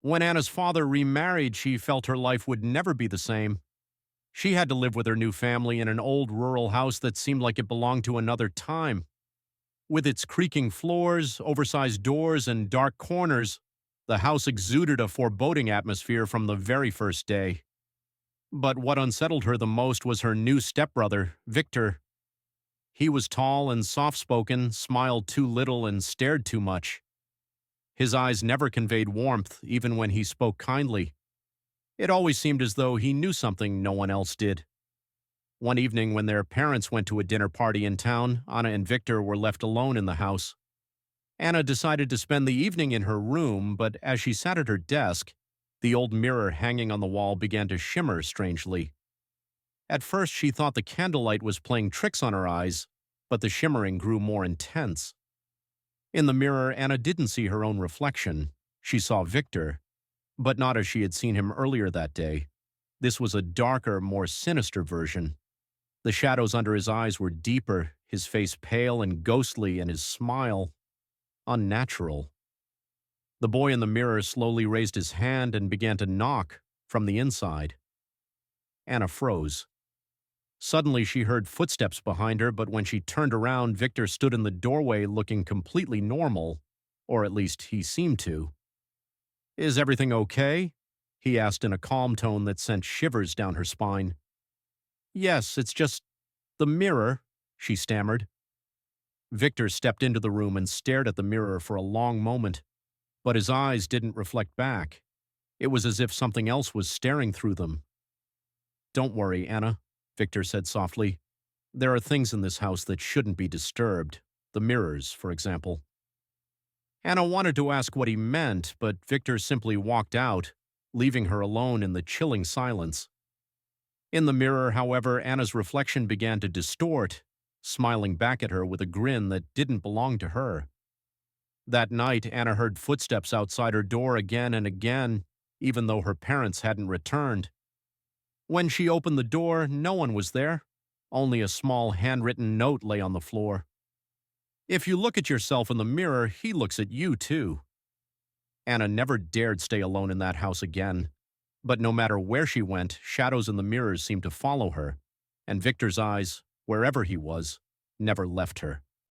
When Anna's father remarried, she felt her life would never be the same. She had to live with her new family in an old rural house that seemed like it belonged to another time. With its creaking floors, oversized doors, and dark corners, the house exuded a foreboding atmosphere from the very first day. But what unsettled her the most was her new stepbrother, Viktor. He was tall and soft-spoken, smiled too little, and stared too much. His eyes never conveyed warmth, even when he spoke kindly. It always seemed as though he knew something no one else did. One evening, when their parents went to a dinner party in town, Anna and Viktor were left alone in the house. Anna decided to spend the evening in her room, but as she sat at her desk, the old mirror hanging on the wall began to shimmer strangely. At first, she thought the candlelight was playing tricks on her eyes, but the shimmering grew more intense. In the mirror, Anna didn't see her own reflection. She saw Viktor, but not as she had seen him earlier that day. This was a darker, more sinister version. The shadows under his eyes were deeper, his face pale and ghostly, and his smile unnatural. The boy in the mirror slowly raised his hand and began to knock from the inside. Anna froze. Suddenly she heard footsteps behind her, but when she turned around, Viktor stood in the doorway looking completely normal, or at least he seemed to. "Is everything okay?" he asked in a calm tone that sent shivers down her spine. "Yes, it's just the mirror," she stammered. Viktor stepped into the room and stared at the mirror for a long moment, but his eyes didn't reflect back. It was as if something else was staring through them. "Don't worry, Anna," Viktor said softly. "There are things in this house that shouldn't be disturbed. The mirrors, for example." Anna wanted to ask what he meant, but Viktor simply walked out, leaving her alone in the chilling silence. In the mirror, however, Anna's reflection began to distort, smiling back at her with a grin that didn't belong to her. That night, Anna heard footsteps outside her door again and again, even though her parents hadn't returned. When she opened the door, no one was there. Only a small handwritten note lay on the floor. "If you look at yourself in the mirror, he looks at you too." Anna never dared stay alone in that house again. But no matter where she went, shadows in the mirrors seemed to follow her, and Viktor's eyes, wherever he was, never left her.